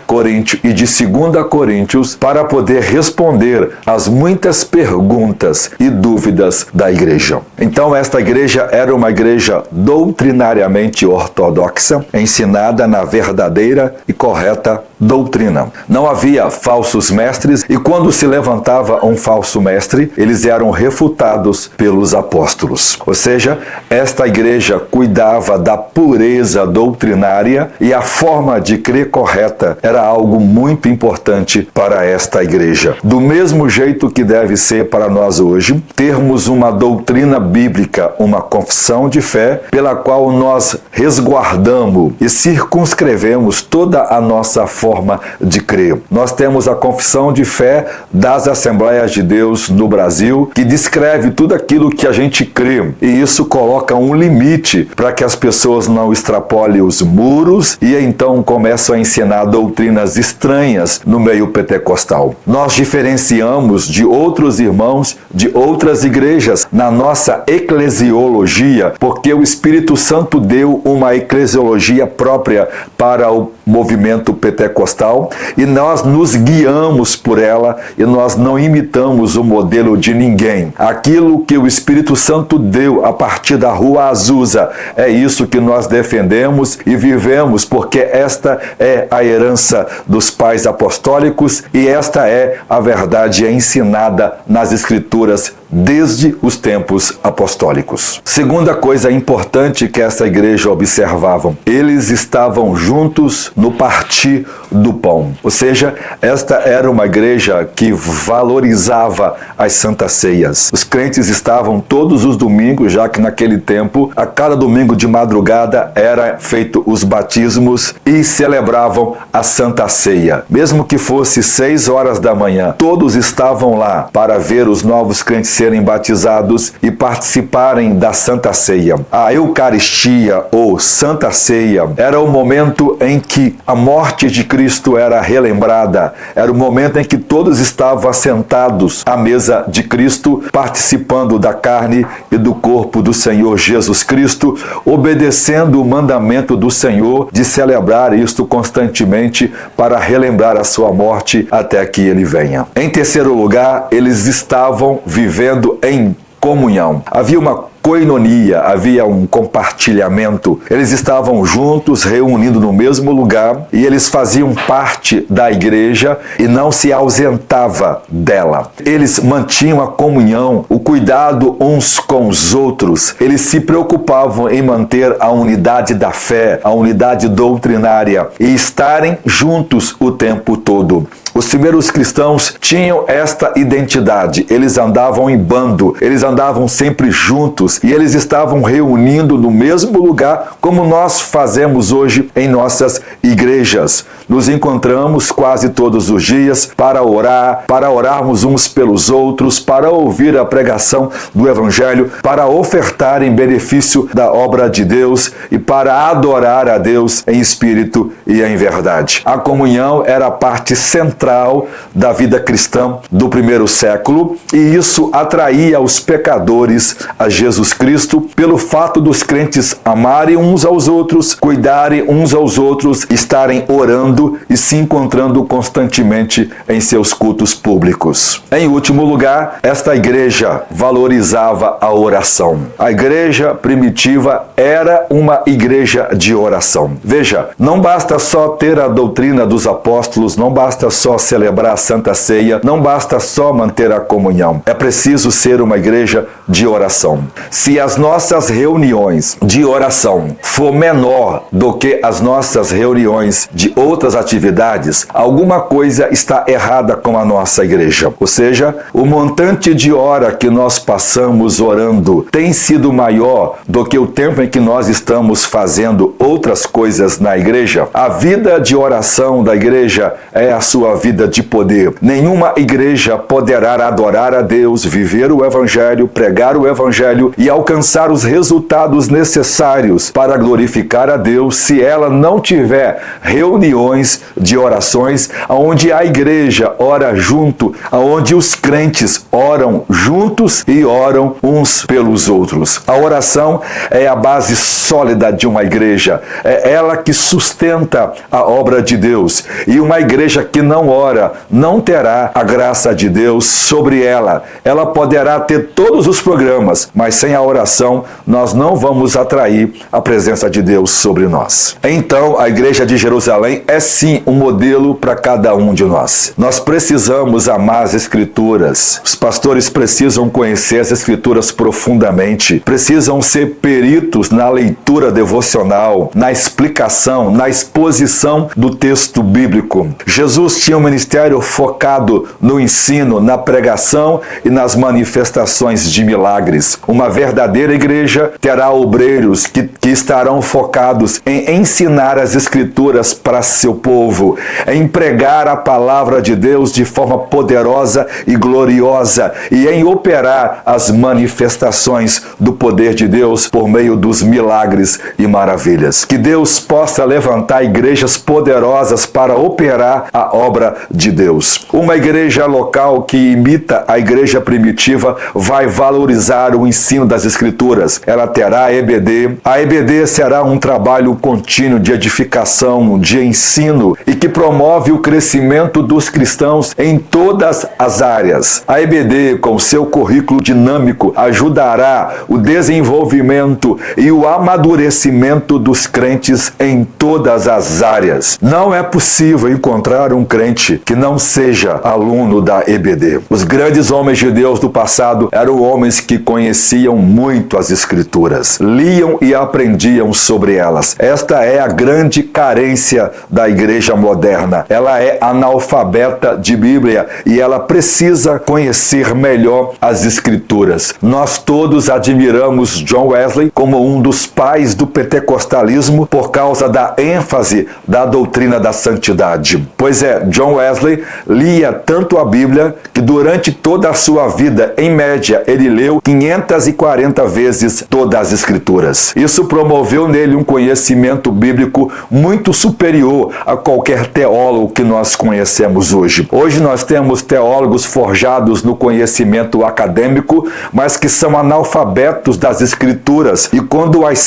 Coríntios e de 2 Coríntios para poder responder às muitas perguntas e dúvidas da igreja. Então, esta igreja era uma igreja doutrinariamente ortodoxa, ensinada na verdadeira e correta doutrina. Não havia falsos mestres e quando se levantava um falso mestre, eles eram refutados pelos apóstolos. Ou seja, esta igreja cuidava da pureza doutrinária e a forma de crer correta era algo muito importante para esta igreja. Do mesmo jeito que deve ser para nós hoje, termos uma doutrina bíblica, uma confissão de fé, pela qual nós resguardamos e circunscrevemos toda a nossa forma de crer. Nós temos a confissão de fé das Assembleias de Deus no Brasil, que descreve tudo aquilo que a gente crê, e isso coloca um limite para que as pessoas não extrapolem os muros e então começam a ensinar doutrinas estranhas no meio pentecostal. Nós diferenciamos de outros irmãos de outras igrejas na nossa eclesiologia, porque o Espírito Santo deu uma eclesiologia própria para o movimento pentecostal e nós nos guiamos por ela e nós não imitamos o modelo de ninguém. Aquilo que o Espírito Santo deu a partir da Rua Azusa, é isso que nós defendemos e vivemos, porque esta é a herança dos pais apostólicos e esta é a verdade ensinada nas Escrituras desde os tempos apostólicos. Segunda coisa importante que esta igreja observavam: eles estavam juntos no partir do pão. Ou seja, esta era uma igreja que valorizava as santas ceias. Os crentes estavam todos os domingos, já que naquele tempo, a cada domingo de madrugada, era feito os batismos e celebravam a Santa Ceia. Mesmo que fosse 6 horas da manhã, todos estavam lá para ver os novos crentes serem batizados e participarem da Santa Ceia. A Eucaristia ou Santa Ceia era o momento em que a morte de Cristo era relembrada, era o momento em que todos estavam assentados à mesa de Cristo, participando da carne e do corpo do Senhor Jesus Cristo, obedecendo o mandamento do Senhor de celebrar isto constantemente para relembrar a sua morte até que ele venha. Em terceiro lugar, eles estavam vivendo em comunhão. Havia uma koinonia, havia um compartilhamento. Eles estavam juntos, reunindo no mesmo lugar, e eles faziam parte da igreja e não se ausentava dela. Eles mantinham a comunhão, o cuidado uns com os outros. Eles se preocupavam em manter a unidade da fé, a unidade doutrinária e estarem juntos o tempo todo. Os primeiros cristãos tinham esta identidade. Eles andavam em bando, eles andavam sempre juntos e eles estavam reunindo no mesmo lugar, como nós fazemos hoje em nossas igrejas. Nos encontramos quase todos os dias para orar, para orarmos uns pelos outros, para ouvir a pregação do Evangelho, para ofertar em benefício da obra de Deus e para adorar a Deus em espírito e em verdade. A comunhão era a parte central da vida cristã do primeiro século, e isso atraía os pecadores a Jesus Cristo pelo fato dos crentes amarem uns aos outros, cuidarem uns aos outros, estarem orando e se encontrando constantemente em seus cultos públicos. Em último lugar, esta igreja valorizava a oração. A igreja primitiva era uma igreja de oração. Veja, não basta só ter a doutrina dos apóstolos, não basta só celebrar a Santa Ceia, não basta só manter a comunhão. É preciso ser uma igreja de oração. Se as nossas reuniões de oração for menor do que as nossas reuniões de outras atividades, alguma coisa está errada com a nossa igreja. Ou seja, o montante de hora que nós passamos orando tem sido maior do que o tempo em que nós estamos fazendo outras coisas na igreja. A vida de oração da igreja é a sua vida de poder. Nenhuma igreja poderá adorar a Deus, viver o Evangelho, pregar o Evangelho e alcançar os resultados necessários para glorificar a Deus se ela não tiver reuniões de orações onde a igreja ora junto, onde os crentes oram juntos e oram uns pelos outros. A oração é a base sólida de uma igreja, é ela que sustenta a obra de Deus, e uma igreja que não ora não terá a graça de Deus sobre ela. Ela poderá ter todos os programas, mas sem a oração nós não vamos atrair a presença de Deus sobre nós. Então, a igreja de Jerusalém é sim um modelo para cada um de nós. Nós precisamos amar as Escrituras. Os pastores precisam conhecer as Escrituras profundamente, precisam ser peritos na leitura devocional, na explicação, na exposição do texto bíblico. Jesus tinha um ministério focado no ensino, na pregação e nas manifestações de milagres. Uma verdadeira igreja terá obreiros que estarão focados em ensinar as Escrituras para seu povo, em pregar a palavra de Deus de forma poderosa e gloriosa e em operar as manifestações do poder de Deus por meio dos milagres e maravilhas. Que Deus possa levantar igrejas poderosas para operar a obra de Deus. Uma igreja local que imita a igreja primitiva vai valorizar o ensino das Escrituras. Ela terá a EBD. A EBD será um trabalho contínuo de edificação, de ensino ensino e que promove o crescimento dos cristãos em todas as áreas. A EBD, com seu currículo dinâmico, ajudará o desenvolvimento e o amadurecimento dos crentes em todas as áreas. Não é possível encontrar um crente que não seja aluno da EBD. Os grandes homens de Deus do passado eram homens que conheciam muito as Escrituras, liam e aprendiam sobre elas. Esta é a grande carência da igreja moderna. Ela é analfabeta de Bíblia e ela precisa conhecer melhor as Escrituras. Nós todos admiramos John Wesley como um dos pais do pentecostalismo por causa da ênfase da doutrina da santidade. Pois é, John Wesley lia tanto a Bíblia que durante toda a sua vida, em média, ele leu 540 vezes todas as Escrituras. Isso promoveu nele um conhecimento bíblico muito superior a qualquer teólogo que nós conhecemos hoje. Hoje nós temos teólogos forjados no conhecimento acadêmico, mas que são analfabetos das Escrituras e quando as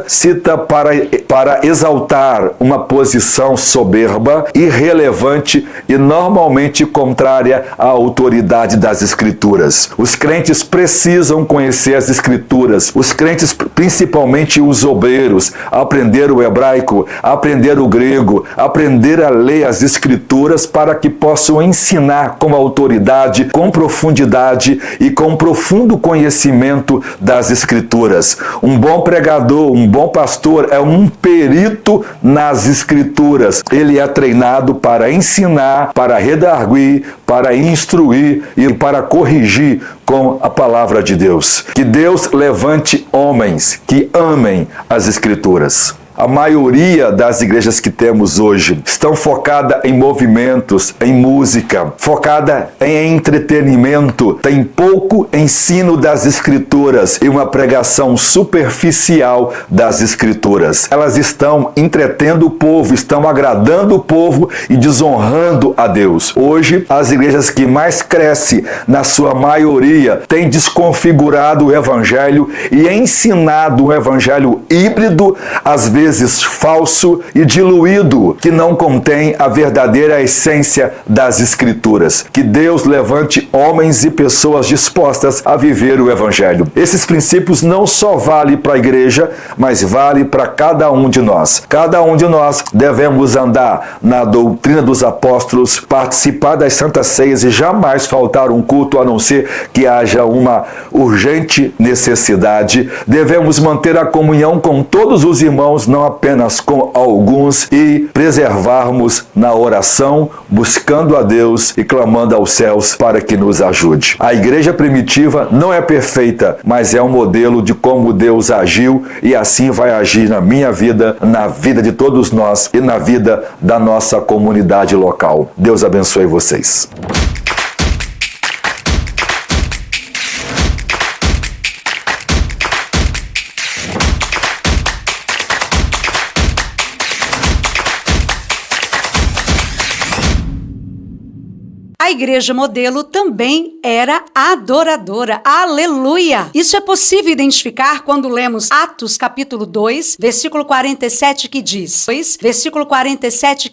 cita para exaltar uma posição soberba, irrelevante e normalmente contrária à autoridade das Escrituras. Os crentes precisam conhecer as Escrituras. Os crentes, principalmente os obreiros, aprender o hebraico, aprender o grego, aprender a ler as Escrituras para que possam ensinar com autoridade, com profundidade e com profundo conhecimento das Escrituras. Um bom pregador, um bom pastor é um perito nas Escrituras. Ele é treinado para ensinar, para redarguir, para instruir e para corrigir com a palavra de Deus. Que Deus levante homens que amem as Escrituras. A maioria das igrejas que temos hoje estão focadas em movimentos, em música, focada em entretenimento, tem pouco ensino das Escrituras e uma pregação superficial das Escrituras. Elas estão entretendo o povo, estão agradando o povo e desonrando a Deus. Hoje, as igrejas que mais crescem, na sua maioria, têm desconfigurado o evangelho e ensinado um evangelho híbrido, às vezes falso e diluído, que não contém a verdadeira essência das Escrituras. Que Deus levante homens e pessoas dispostas a viver o Evangelho. Esses princípios não só valem para a igreja, mas valem para cada um de nós. Cada um de nós devemos andar na doutrina dos apóstolos, participar das santas ceias e jamais faltar um culto, a não ser que haja uma urgente necessidade. Devemos manter a comunhão com todos os irmãos, não apenas com alguns, e preservarmos na oração, buscando a Deus e clamando aos céus para que nos ajude. A igreja primitiva não é perfeita, mas é um modelo de como Deus agiu e assim vai agir na minha vida, na vida de todos nós e na vida da nossa comunidade local. Deus abençoe vocês. A igreja modelo também era adoradora. Aleluia! Isso é possível identificar quando lemos Atos capítulo 2, versículo 47 que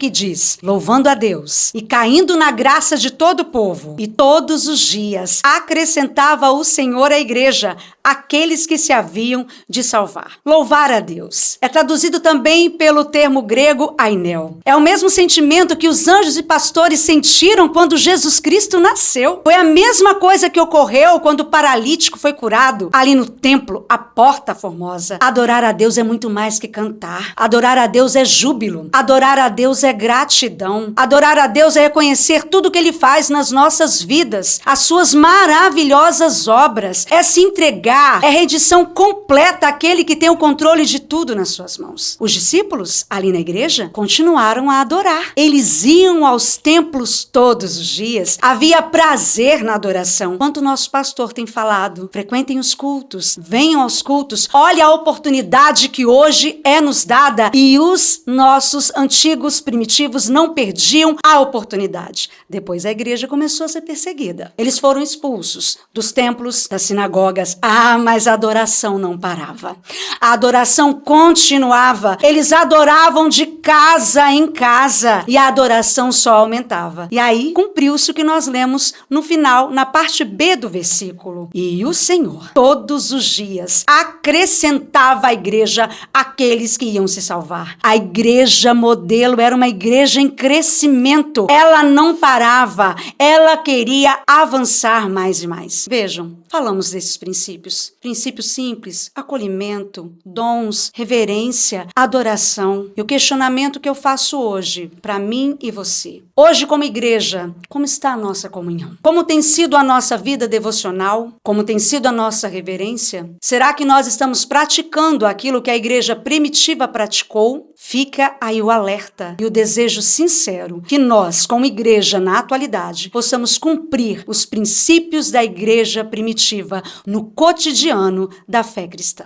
diz, louvando a Deus e caindo na graça de todo o povo, e todos os dias acrescentava o Senhor à igreja aqueles que se haviam de salvar. Louvar a Deus é traduzido também pelo termo grego ainel. É o mesmo sentimento que os anjos e pastores sentiram quando Jesus Cristo nasceu. Foi a mesma coisa que ocorreu quando o paralítico foi curado ali no templo, a Porta Formosa. Adorar a Deus é muito mais que cantar. Adorar a Deus é júbilo. Adorar a Deus é gratidão. Adorar a Deus é reconhecer tudo que Ele faz nas nossas vidas, as suas maravilhosas obras. É se entregar, é rendição completa àquele que tem o controle de tudo nas suas mãos. Os discípulos, ali na igreja, continuaram a adorar. Eles iam aos templos todos os dias. Havia prazer na adoração. Quanto o nosso pastor tem falado, frequentem os cultos, venham aos cultos. Olha a oportunidade que hoje é nos dada e os nossos antigos primitivos não perdiam a oportunidade. Depois a igreja começou a ser perseguida. Eles foram expulsos dos templos, das sinagogas. Mas a adoração não parava. A adoração continuava. Eles adoravam de casa em casa, e a adoração só aumentava. E aí cumpriu-se o que nós lemos no final, na parte B do versículo. E o Senhor, todos os dias, acrescentava à igreja aqueles que iam se salvar. A igreja modelo era uma igreja em crescimento. Ela não parava, ela queria avançar mais e mais. Vejam, falamos desses princípios. Princípios simples: acolhimento, dons, reverência, adoração. E o questionamento que eu faço hoje, para mim e você. Hoje, como igreja, como está a nossa comunhão? Como tem sido a nossa vida devocional? Como tem sido a nossa reverência? Será que nós estamos praticando aquilo que a igreja primitiva praticou? Fica aí o alerta e o desejo sincero que nós, como igreja na atualidade, possamos cumprir os princípios da igreja primitiva no cotidiano da fé cristã.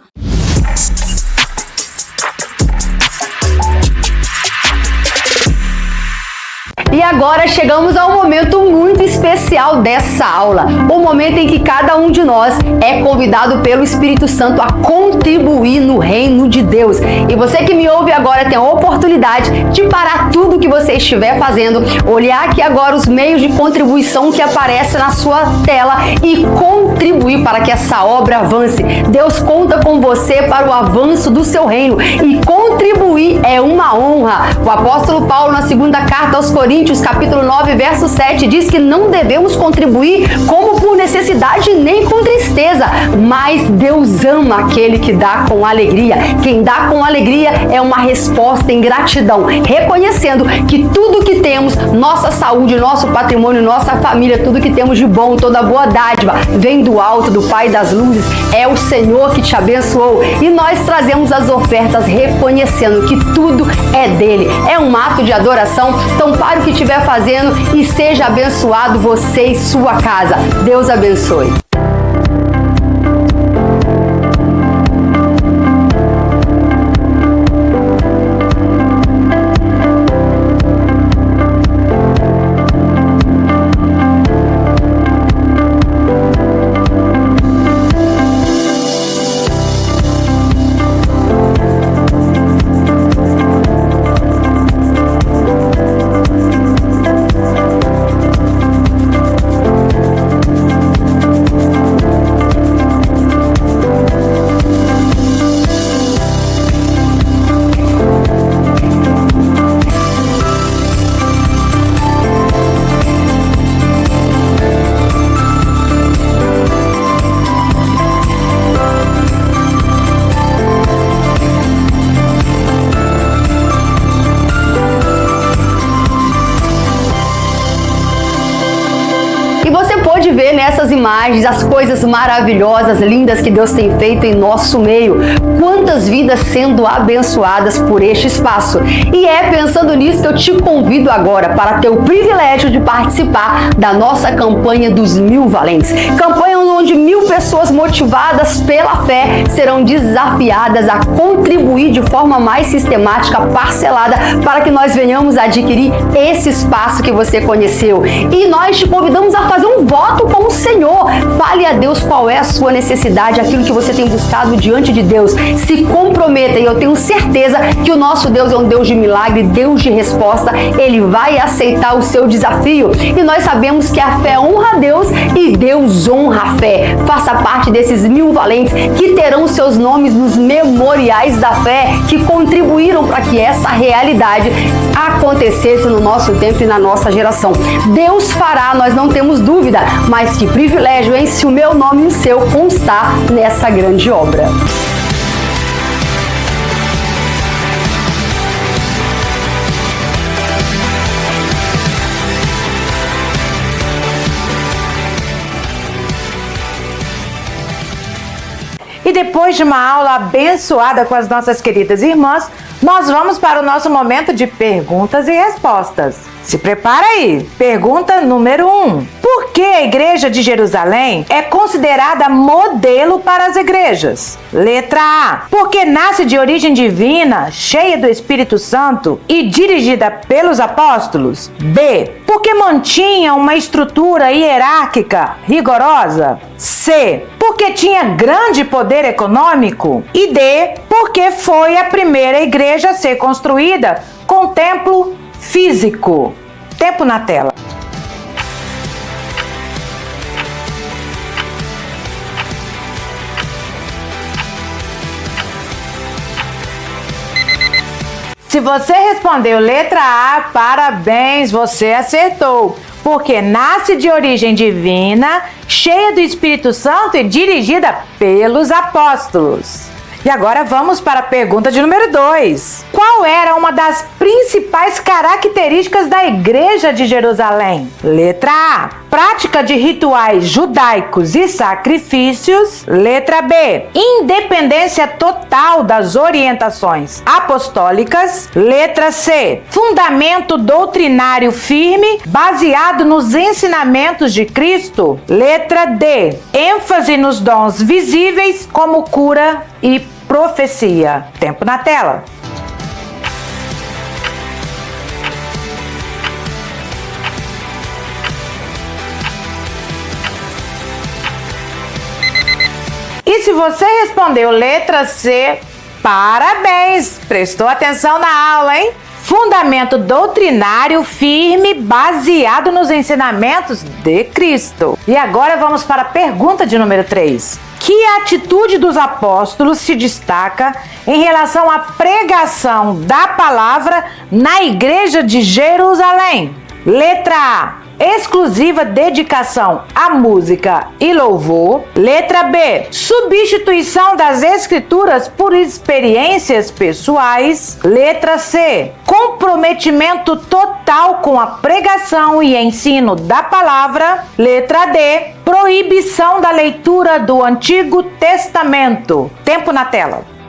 E agora chegamos ao momento muito especial dessa aula, o momento em que cada um de nós é convidado pelo Espírito Santo a contribuir no reino de Deus. E você que me ouve agora tem a oportunidade de parar tudo que você estiver fazendo, olhar aqui agora os meios de contribuição que aparecem na sua tela e contribuir para que essa obra avance. Deus conta com você para o avanço do seu reino, e contribuir é uma honra. O apóstolo Paulo, na segunda carta aos Coríntios, capítulo 9, verso 7, diz que não devemos contribuir como por necessidade nem com tristeza, mas Deus ama aquele que dá com alegria. Quem dá com alegria é uma resposta em gratidão, reconhecendo que tudo que temos, nossa saúde, nosso patrimônio, nossa família, tudo que temos de bom, toda boa dádiva, vem do alto, do Pai das luzes. É o Senhor que te abençoou, e nós trazemos as ofertas reconhecendo que tudo é dele. É um ato de adoração. Então pare o que estiver fazendo e seja abençoado você e sua casa. Deus abençoe. Pode ver nessas imagens as coisas maravilhosas, lindas que Deus tem feito em nosso meio. Quantas vidas sendo abençoadas por este espaço. E é pensando nisso que eu te convido agora para ter o privilégio de participar da nossa campanha dos 1000 valentes. Campanha onde 1000 pessoas motivadas pela fé serão desafiadas a contribuir de forma mais sistemática, parcelada, para que nós venhamos a adquirir esse espaço que você conheceu. E nós te convidamos a fazer um voto com o Senhor. Fale a Deus qual é a sua necessidade, aquilo que você tem buscado diante de Deus. Se comprometa, e eu tenho certeza que o nosso Deus é um Deus de milagre, Deus de resposta. Ele vai aceitar o seu desafio. E nós sabemos que a fé honra a Deus e Deus honra a fé. Faça parte desses 1000 valentes que terão seus nomes nos memoriais da fé, que contribuíram para que essa realidade acontecesse no nosso tempo e na nossa geração. Deus fará, nós não temos dúvida, mas que privilégio, hein, se o meu nome e o seu constar nessa grande obra. E depois de uma aula abençoada com as nossas queridas irmãs, nós vamos para o nosso momento de perguntas e respostas. Se prepara aí. Pergunta número 1. Por que a Igreja de Jerusalém é considerada modelo para as igrejas? Letra A. Porque nasce de origem divina, cheia do Espírito Santo e dirigida pelos apóstolos? B. Porque mantinha uma estrutura hierárquica rigorosa? C. Porque tinha grande poder econômico. E D. Porque foi a primeira igreja a ser construída com templo físico. Tempo na tela. Se você respondeu letra A, parabéns, você acertou. Porque nasce de origem divina, cheia do Espírito Santo e dirigida pelos apóstolos. E agora vamos para a pergunta de número 2. Qual era uma das principais características da Igreja de Jerusalém? Letra A. Prática de rituais judaicos e sacrifícios. Letra B. Independência total das orientações apostólicas. Letra C. Fundamento doutrinário firme, baseado nos ensinamentos de Cristo. Letra D. ênfase nos dons visíveis, como cura e profecia. Tempo na tela. E se você respondeu letra C, parabéns! Prestou atenção na aula, hein? Fundamento doutrinário firme, baseado nos ensinamentos de Cristo. E agora vamos para a pergunta de número 3. Que atitude dos apóstolos se destaca em relação à pregação da palavra na igreja de Jerusalém? Letra A. Exclusiva dedicação à música e louvor. Letra B. Substituição das escrituras por experiências pessoais. Letra C. Comprometimento total com a pregação e ensino da palavra. Letra D. Proibição da leitura do Antigo Testamento. Tempo na tela.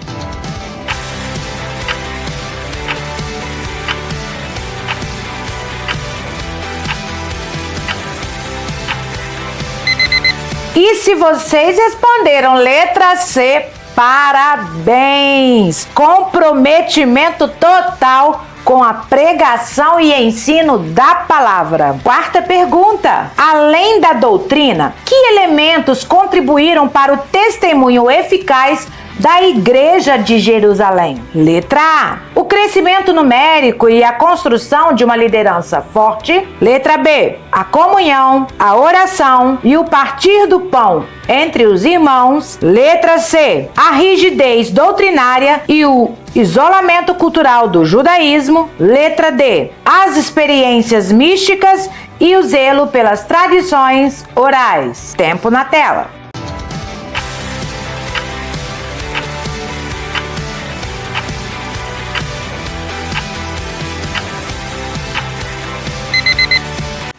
E se vocês responderam letra C, parabéns! Comprometimento total com a pregação e ensino da palavra. Quarta pergunta. Além da doutrina, que elementos contribuíram para o testemunho eficaz da Igreja de Jerusalém? Letra A. O crescimento numérico e a construção de uma liderança forte. Letra B. A comunhão, a oração e o partir do pão entre os irmãos. Letra C. A rigidez doutrinária e o isolamento cultural do judaísmo. Letra D. As experiências místicas e o zelo pelas tradições orais. Tempo na tela.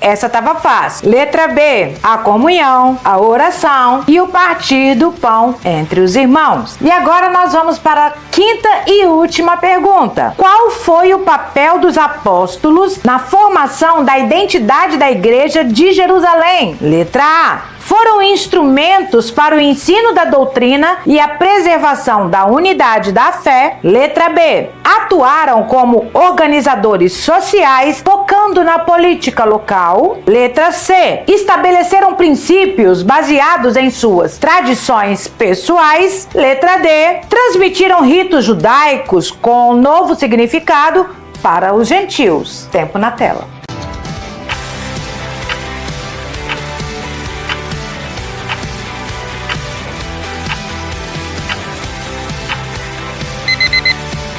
Essa estava fácil. Letra B. A comunhão, a oração e o partir do pão entre os irmãos. E agora nós vamos para a quinta e última pergunta. Qual foi o papel dos apóstolos na formação da identidade da Igreja de Jerusalém? Letra A. Foram instrumentos para o ensino da doutrina e a preservação da unidade da fé. Letra B. Atuaram como organizadores sociais, focando na política local. Letra C. Estabeleceram princípios baseados em suas tradições pessoais. Letra D. Transmitiram ritos judaicos com novo significado para os gentios. Tempo na tela.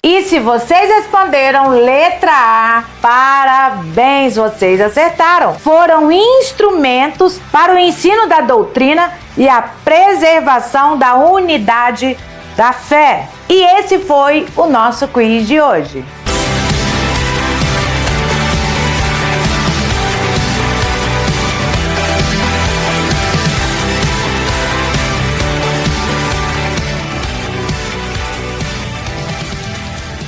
E se vocês responderam letra A, parabéns, vocês acertaram. Foram instrumentos para o ensino da doutrina e a preservação da unidade da fé. E esse foi o nosso quiz de hoje.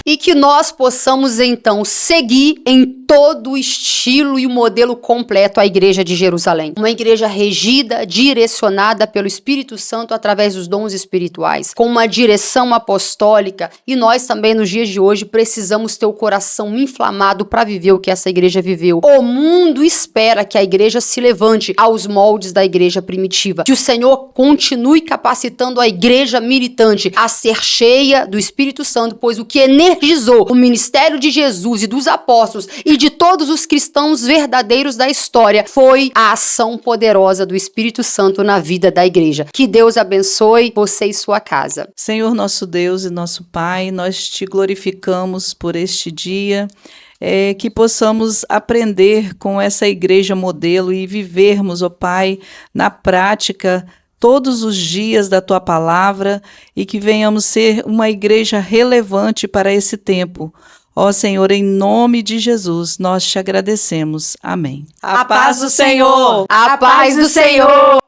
e que nós possamos então seguir em todo o estilo e o modelo completo a Igreja de Jerusalém. Uma igreja regida, direcionada pelo Espírito Santo através dos dons espirituais, com uma direção apostólica, e nós também nos dias de hoje precisamos ter o coração inflamado para viver o que essa igreja viveu. O mundo espera que a igreja se levante aos moldes da igreja primitiva, que o Senhor continue capacitando a igreja militante a ser cheia do Espírito Santo, pois o que energizou o ministério de Jesus e dos apóstolos e de todos os cristãos verdadeiros da história foi a ação poderosa do Espírito Santo na vida da igreja. Que Deus abençoe você e sua casa. Senhor nosso Deus e nosso Pai, nós te glorificamos por este dia, que possamos aprender com essa igreja modelo e vivermos, ó Pai, na prática todos os dias da Tua palavra e que venhamos ser uma igreja relevante para esse tempo. Ó Senhor, em nome de Jesus, nós te agradecemos. Amém. A paz do Senhor! A paz do Senhor!